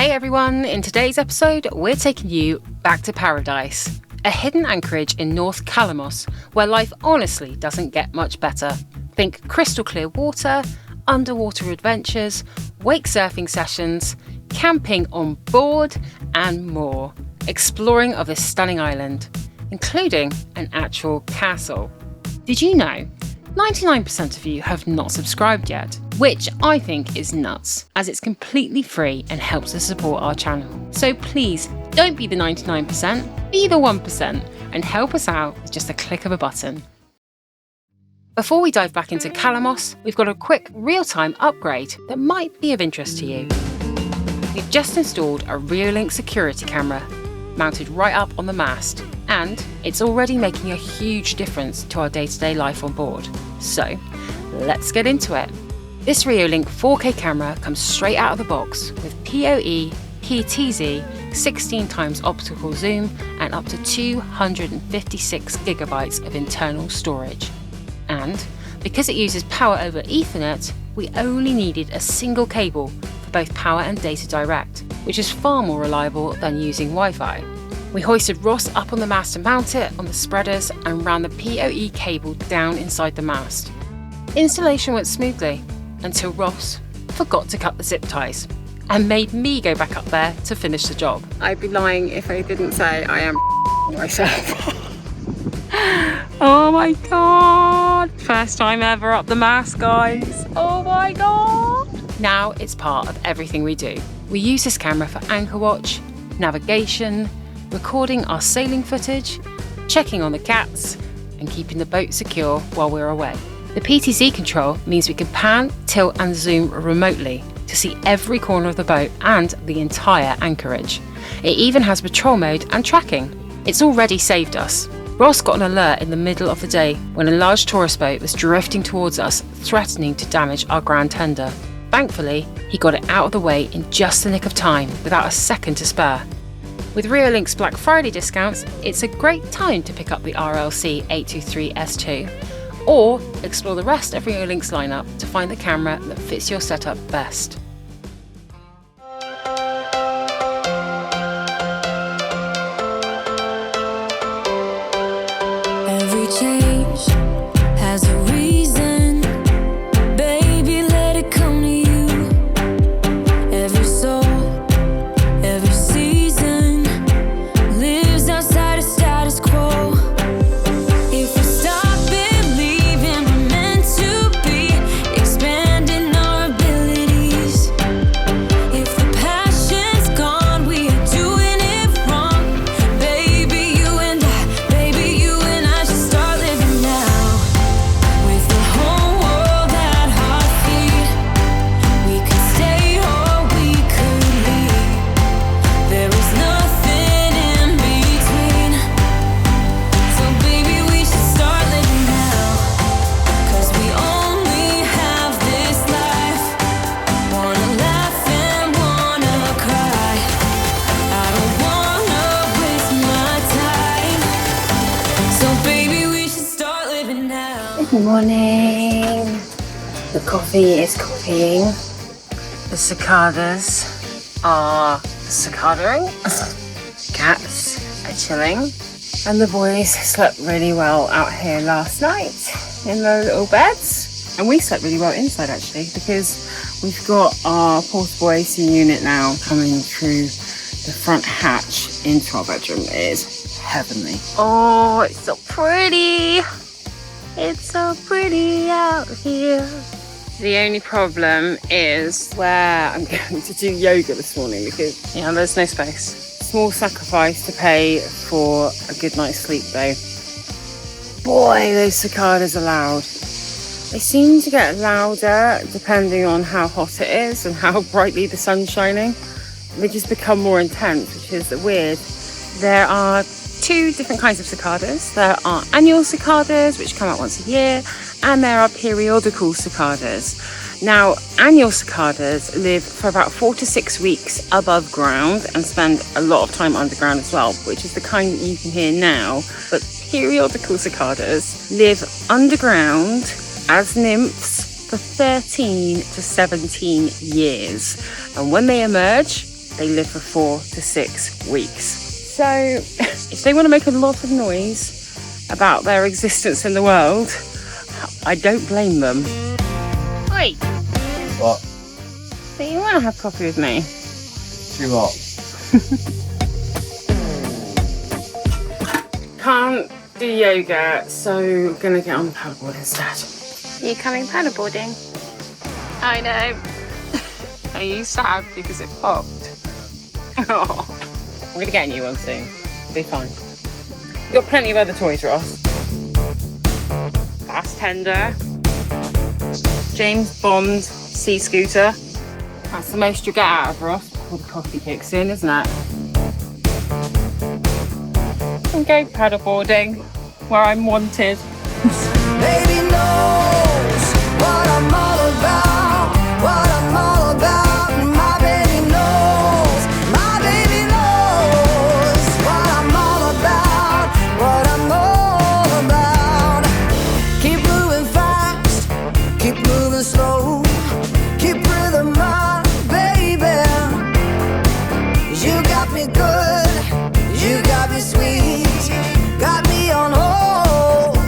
Hey everyone, in today's episode, we're taking you back to paradise, a hidden anchorage in North Kalamos, where life honestly doesn't get much better. Think crystal clear water, underwater adventures, wake surfing sessions, camping on board, and more. Exploring of this stunning island, including an actual castle. Did you know 99% of you have not subscribed yet, which I think is nuts, as it's completely free and helps us support our channel. So please, don't be the 99%, be the 1%, and help us out with just a click of a button. Before we dive back into Kalamos, we've got a quick real-time upgrade that might be of interest to you. We've just installed a Reolink security camera, mounted right up on the mast, and it's already making a huge difference to our day-to-day life on board. So, let's get into it. This Reolink 4K camera comes straight out of the box with PoE, PTZ, 16x optical zoom, and up to 256 gigabytes of internal storage. And because it uses power over Ethernet, we only needed a single cable for both power and data direct, which is far more reliable than using Wi-Fi. We hoisted Ross up on the mast to mount it on the spreaders and ran the PoE cable down inside the mast. Installation went smoothly until Ross forgot to cut the zip ties and made me go back up there to finish the job. I'd be lying if I didn't say I am myself. Oh my god! First time ever up the mast, guys. Oh my god! Now it's part of everything we do. We use this camera for anchor watch, navigation, recording our sailing footage, checking on the cats, and keeping the boat secure while we're away. The PTZ control means we can pan, tilt and zoom remotely to see every corner of the boat and the entire anchorage. It even has patrol mode and tracking. It's already saved us. Ross got an alert in the middle of the day when a large tourist boat was drifting towards us, threatening to damage our grand tender. Thankfully, he got it out of the way in just the nick of time without a second to spare. With Reolink's Black Friday discounts, it's a great time to pick up the RLC 823S2 or explore the rest of Reolink's lineup to find the camera that fits your setup best. Every change has a reason, baby, let it come to you. Every soul, every season lives outside of status quo. If we stop believing we're meant to be, expanding our abilities. If the passion's gone, we are doing it wrong. Baby, you and I should start living now. With the whole world at our feet, we could stay or we could leave. There is nothing in between. So baby, we should start living now. 'Cause we only have this life. Wanna laugh and wanna cry. I don't wanna waste my time. So baby, we should start living now. Good morning. The coffee is copying. The cicadas are cicadaing. Cats are chilling. And the boys slept really well out here last night in their little beds. And we slept really well inside actually, because we've got our portable AC unit now coming through the front hatch into our bedroom. It is heavenly. Oh, it's so pretty. It's so pretty out here. The only problem is where I'm going to do yoga this morning because, there's no space. Small sacrifice to pay for a good night's sleep though. Boy, those cicadas are loud. They seem to get louder depending on how hot it is and how brightly the sun's shining. They just become more intense, which is weird. There are two different kinds of cicadas. There are annual cicadas, which come out once a year, and there are periodical cicadas. Now, annual cicadas live for about 4 to 6 weeks above ground and spend a lot of time underground as well, which is the kind that you can hear now. But periodical cicadas live underground as nymphs for 13 to 17 years. And when they emerge, they live for 4 to 6 weeks. So if they want to make a lot of noise about their existence in the world, I don't blame them. Oi! What? Do you want to have coffee with me? Do what? Can't do yoga, so I'm gonna get on the paddleboard instead. Are you coming paddleboarding? I know. Are you sad because it popped? Oh, I'm gonna get a new one soon. It'll be fine. We've got plenty of other toys, Ross. Bass tender. James Bond sea scooter. That's the most you get out of Ross before the coffee kicks in, isn't it? And go paddleboarding where I'm wanted. Baby knows what I'm all about, what I'm all about. My baby knows what I'm all about, what I'm all about. Keep moving fast, keep moving slow, keep rhythm on, baby. You got me good, you got me sweet, got me on hold.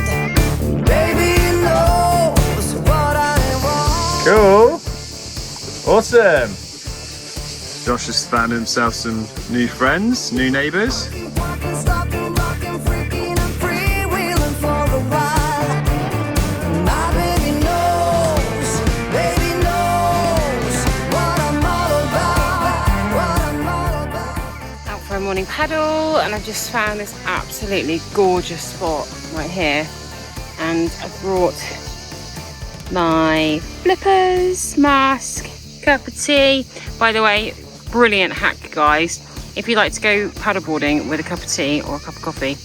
Baby knows what I want. Cool. Awesome. Josh has found himself some new friends, new neighbours. Walking, stopping, rocking, freaking and freewheeling for a while. My baby knows what I'm all about, what I'm all about. Out for a morning paddle, and I've just found this absolutely gorgeous spot right here. And I've brought my flippers, mask, cup of tea. By the way, brilliant hack, guys. If you like to go paddleboarding with a cup of tea or a cup of coffee,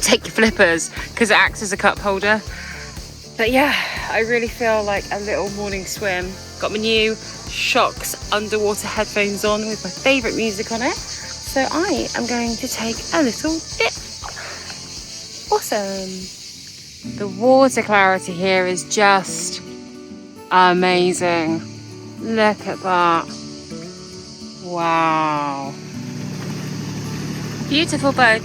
take your flippers because it acts as a cup holder. But yeah, I really feel like a little morning swim. Got my new Shocks underwater headphones on with my favourite music on it. So I am going to take a little dip. Awesome. The water clarity here is just amazing. Look at that. Wow. Beautiful boat.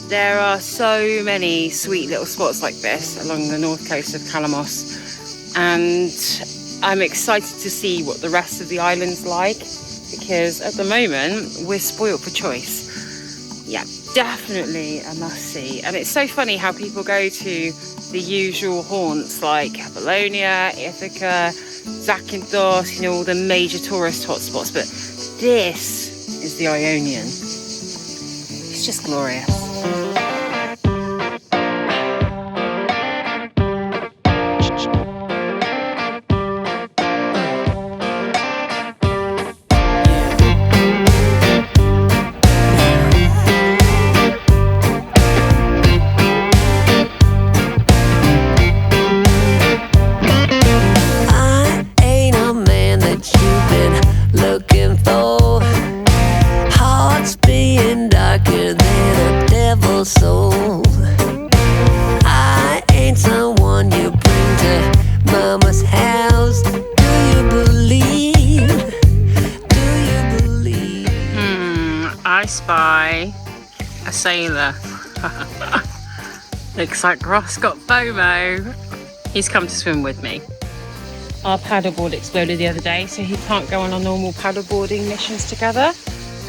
There are so many sweet little spots like this along the north coast of Kalamos, and I'm excited to see what the rest of the island's like, because at the moment we're spoiled for choice. Yeah, definitely a must-see. And it's so funny how people go to the usual haunts like Apollonia, Ithaca, Zakynthos, all the major tourist hotspots, but this is the Ionian. It's just glorious. I spy a sailor. Looks like Ross got FOMO. He's come to swim with me. Our paddleboard exploded the other day, so he can't go on our normal paddleboarding missions together,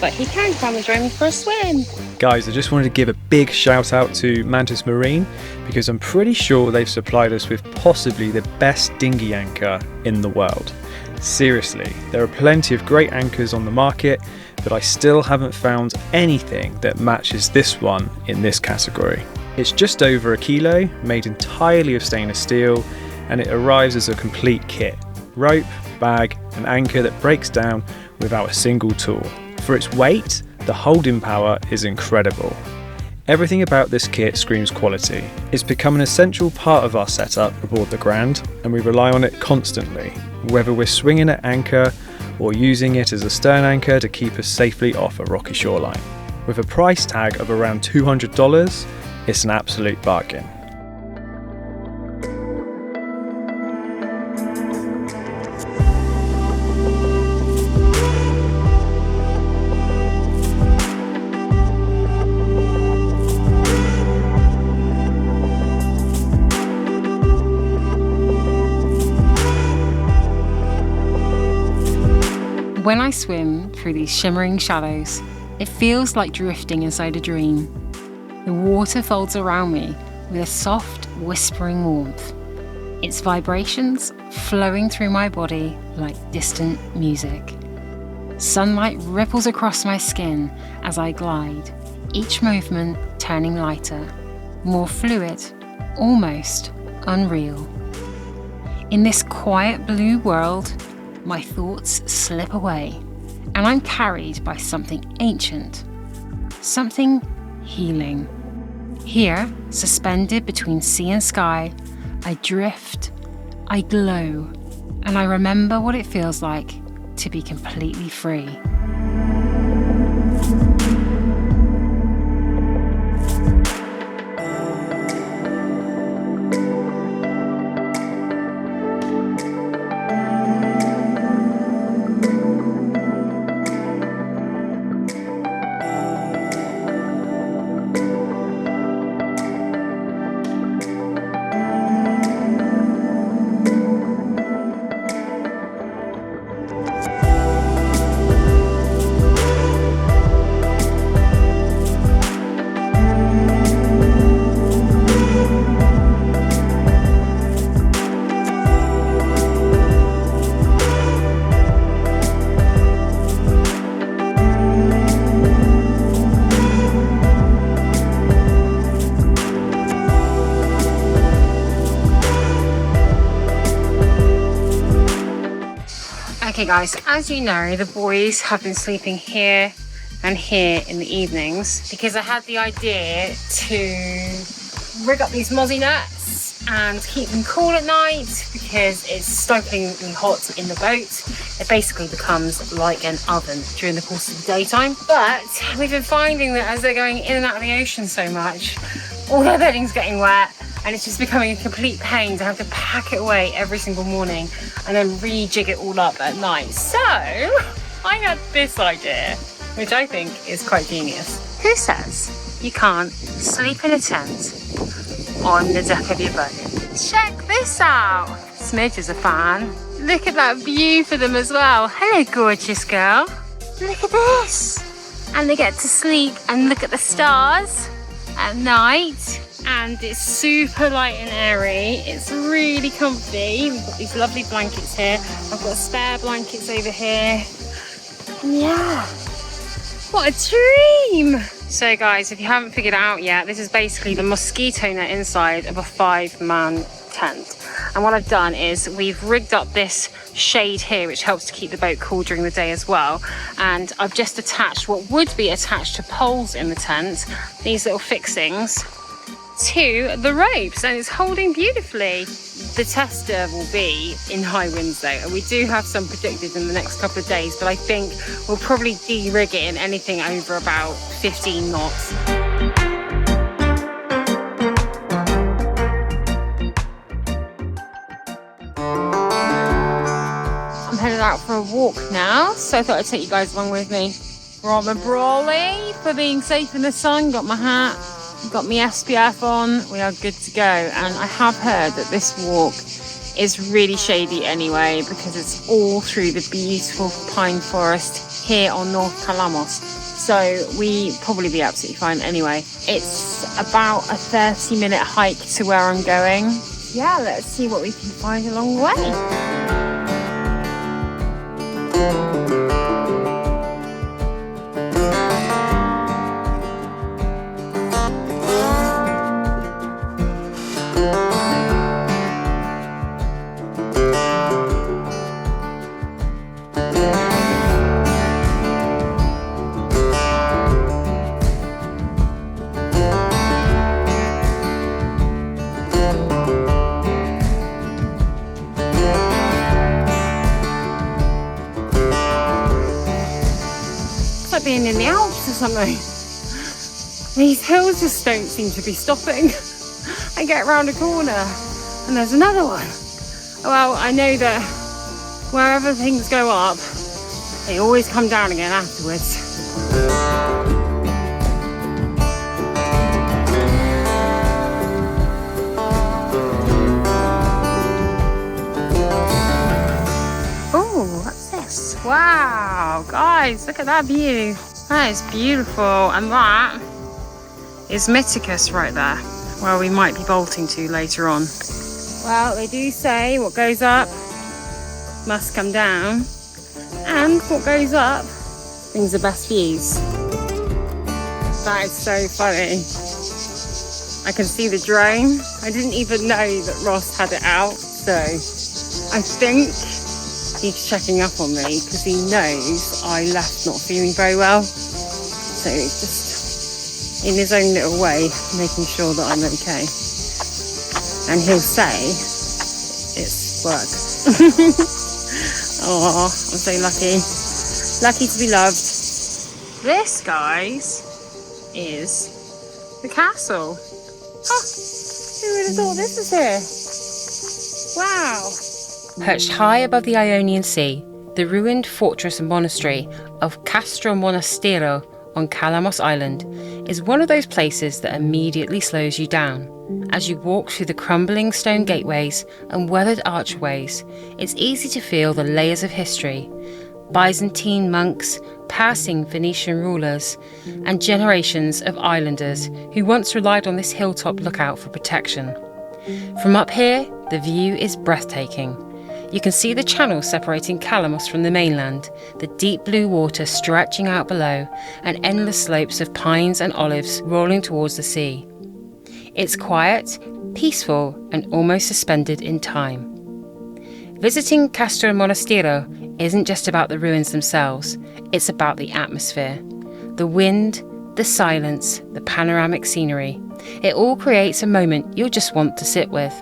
but he can come and join me for a swim. Guys, I just wanted to give a big shout out to Mantis Marine, because I'm pretty sure they've supplied us with possibly the best dinghy anchor in the world. Seriously, there are plenty of great anchors on the market, but I still haven't found anything that matches this one in this category. It's just over 1 kilo, made entirely of stainless steel, and it arrives as a complete kit. Rope, bag, and anchor that breaks down without a single tool. For its weight, the holding power is incredible. Everything about this kit screams quality. It's become an essential part of our setup aboard the Grand, and we rely on it constantly, whether we're swinging at anchor or using it as a stern anchor to keep us safely off a rocky shoreline. With a price tag of around $200, it's an absolute bargain. When I swim through these shimmering shallows, it feels like drifting inside a dream. The water folds around me with a soft, whispering warmth, its vibrations flowing through my body like distant music. Sunlight ripples across my skin as I glide, each movement turning lighter, more fluid, almost unreal. In this quiet blue world, my thoughts slip away, and I'm carried by something ancient, something healing. Here, suspended between sea and sky, I drift, I glow, and I remember what it feels like to be completely free. Okay guys, as you know, the boys have been sleeping here and here in the evenings because I had the idea to rig up these mozzie nets and keep them cool at night because it's stiflingly hot in the boat. It basically becomes like an oven during the course of the daytime. But we've been finding that as they're going in and out of the ocean so much, all their bedding's getting wet, and it's just becoming a complete pain to have to pack it away every single morning and then rejig it all up at night. So I had this idea, which I think is quite genius. Who says you can't sleep in a tent on the deck of your boat? Check this out. Smidge is a fan. Look at that view for them as well. Hello, gorgeous girl. Look at this. And they get to sleep and look at the stars at night. And it's super light and airy. It's really comfy. We've got these lovely blankets here. I've got spare blankets over here. And yeah, what a dream. So guys, if you haven't figured it out yet, this is basically the mosquito net inside of a 5-man tent. And what I've done is we've rigged up this shade here, which helps to keep the boat cool during the day as well. And I've just attached what would be attached to poles in the tent, these little fixings, to the ropes, and it's holding beautifully. The tester will be in high winds though, and we do have some predicted in the next couple of days, but I think we'll probably de-rig it in anything over about 15 knots. I'm headed out for a walk now, so I thought I'd take you guys along with me. Got my brolly for being safe in the sun, got my hat, got my SPF on, we are good to go. And I have heard that this walk is really shady anyway because it's all through the beautiful pine forest here on North Kalamos. So we probably be absolutely fine anyway. It's about a 30-minute hike to where I'm going. Yeah, let's see what we can find along the way. Being in the Alps or something. These hills just don't seem to be stopping. I get around a corner and there's another one. Well, I know that wherever things go up, they always come down again afterwards. Oh, what's this? Wow, guys, look at that view. That is beautiful. And that is Myticus right there, where we might be bolting to later on. Well, they do say what goes up must come down, and what goes up brings the best views. That is so funny. I can see the drone. I didn't even know that Ross had it out, so I think he's checking up on me because he knows I left not feeling very well. So he's just in his own little way making sure that I'm okay. And he'll say it's work. Oh, I'm so lucky. Lucky to be loved. This, guys, is the castle. Oh, who would have thought this was here? Wow. Perched high above the Ionian Sea, the ruined fortress and monastery of Castro Monastero on Kalamos Island is one of those places that immediately slows you down. As you walk through the crumbling stone gateways and weathered archways, it's easy to feel the layers of history. Byzantine monks, passing Venetian rulers, and generations of islanders who once relied on this hilltop lookout for protection. From up here, the view is breathtaking. You can see the channel separating Kalamos from the mainland, the deep blue water stretching out below, and endless slopes of pines and olives rolling towards the sea. It's quiet, peaceful, and almost suspended in time. Visiting Castro Monastero isn't just about the ruins themselves, it's about the atmosphere. The wind, the silence, the panoramic scenery. It all creates a moment you'll just want to sit with.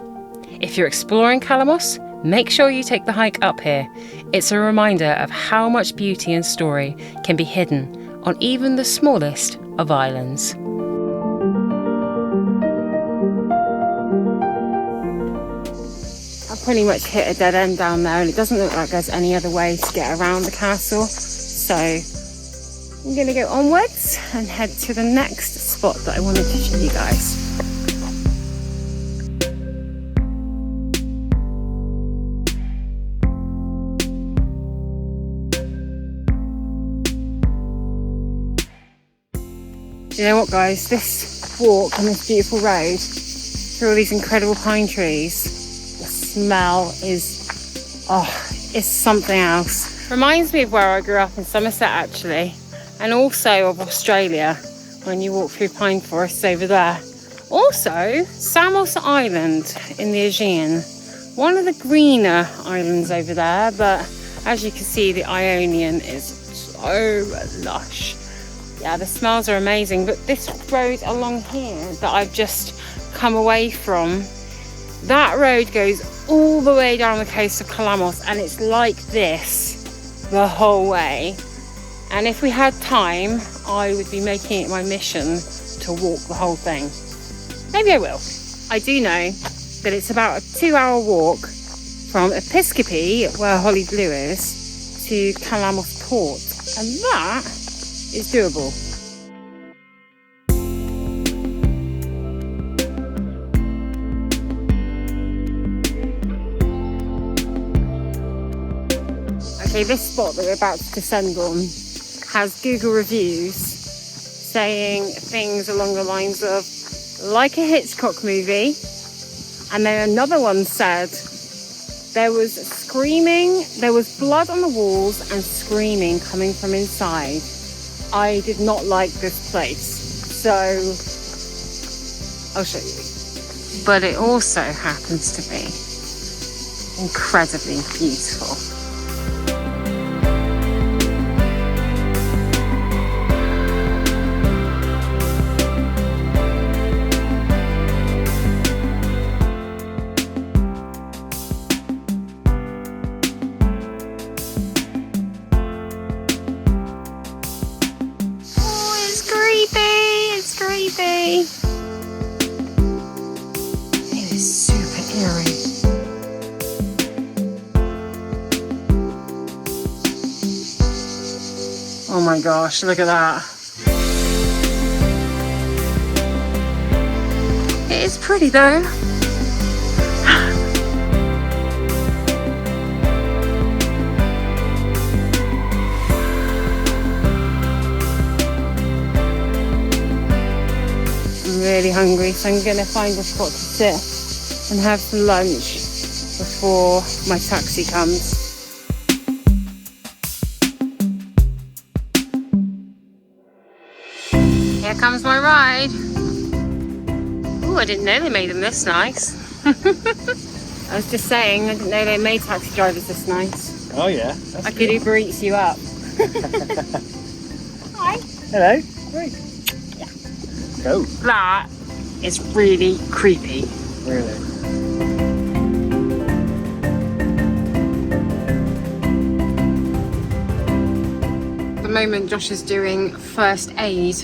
If you're exploring Kalamos, make sure you take the hike up here. It's a reminder of how much beauty and story can be hidden on even the smallest of islands. Pretty much hit a dead end down there, and it doesn't look like there's any other way to get around the castle, so I'm gonna go onwards and head to the next spot that I wanted to show you guys. You know what, guys, this walk on this beautiful road through all these incredible pine trees, smell is, it's something else. Reminds me of where I grew up in Somerset, actually, and also of Australia when you walk through pine forests over there. Also, Samos Island in the Aegean, one of the greener islands over there, but as you can see, the Ionian is so lush. Yeah, the smells are amazing, but this road along here that I've just come away from, that road goes all the way down the coast of Kalamos, and it's like this the whole way. And if we had time, I would be making it my mission to walk the whole thing. Maybe I will. I do know that it's about a 2-hour walk from S5Ep5, where Holly Blue is, to Kalamos Port, and that is doable. Okay, this spot that we're about to descend on has Google reviews saying things along the lines of like a Hitchcock movie, and then another one said there was screaming, there was blood on the walls and screaming coming from inside. I did not like this place, so I'll show you. But it also happens to be incredibly beautiful. It is super eerie. Oh my gosh, look at that. It is pretty though. really hungry, so I'm going to find a spot to sit and have some lunch before my taxi comes. Here comes my ride. Oh, I didn't know they made them this nice. I was just saying, I didn't know they made taxi drivers this nice. Oh yeah. I could Uber Eats you up. Hi. Hello. Great. Yeah. Go. That is really creepy. Really? At the moment, Josh is doing first aid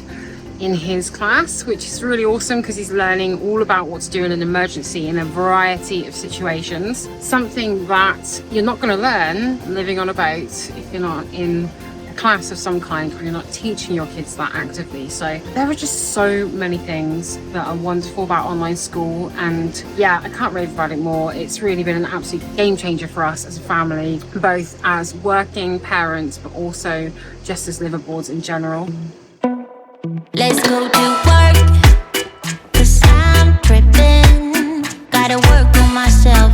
in his class, which is really awesome because he's learning all about what to do in an emergency in a variety of situations. Something that you're not going to learn living on a boat if you're not in a class of some kind, or you're not teaching your kids that actively. So there are just so many things that are wonderful about online school, and yeah, I can't rave about it more. It's really been an absolute game changer for us as a family, both as working parents but also just as liveaboards in general. Let's go to work, 'cause I'm tripping. Gotta work on myself,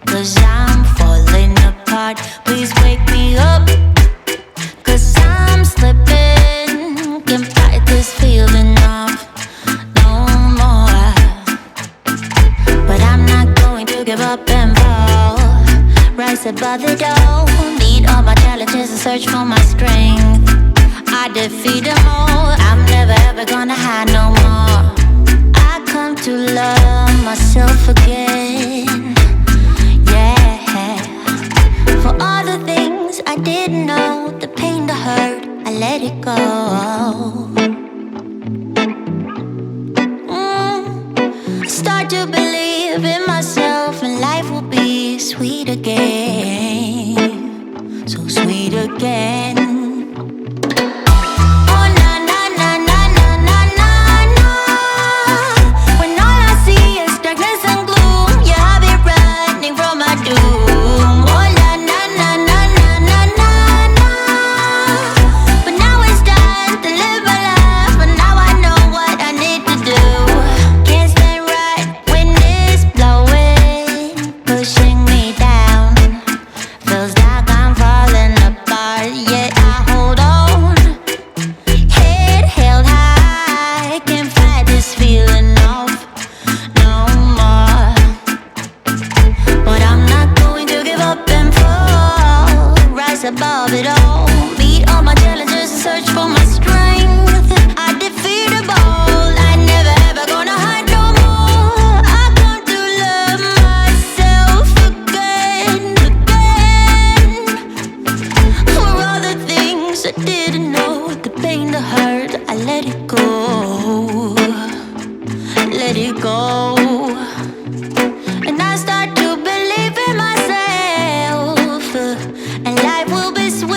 'cause I'm falling apart. Please wake me up, 'cause I'm slipping. Can't fight this feeling off no more. But I'm not going to give up and fall. Rise above it all, meet all my challenges and search for my strength. I defeat them all, I'm never ever gonna hide no more. I come to love myself again, yeah. For all the things I didn't know, the pain, the hurt, I let it go. Start to believe in myself and life will be sweet again, so sweet again. Above it all, meet all my challenges and search for my strength. I defeat them all, I never ever gonna hide no more. I come to love myself again, again. For all the things I didn't know, the pain, the hurt, I let it go, let it go. And I start to believe in myself, and life will be sweet.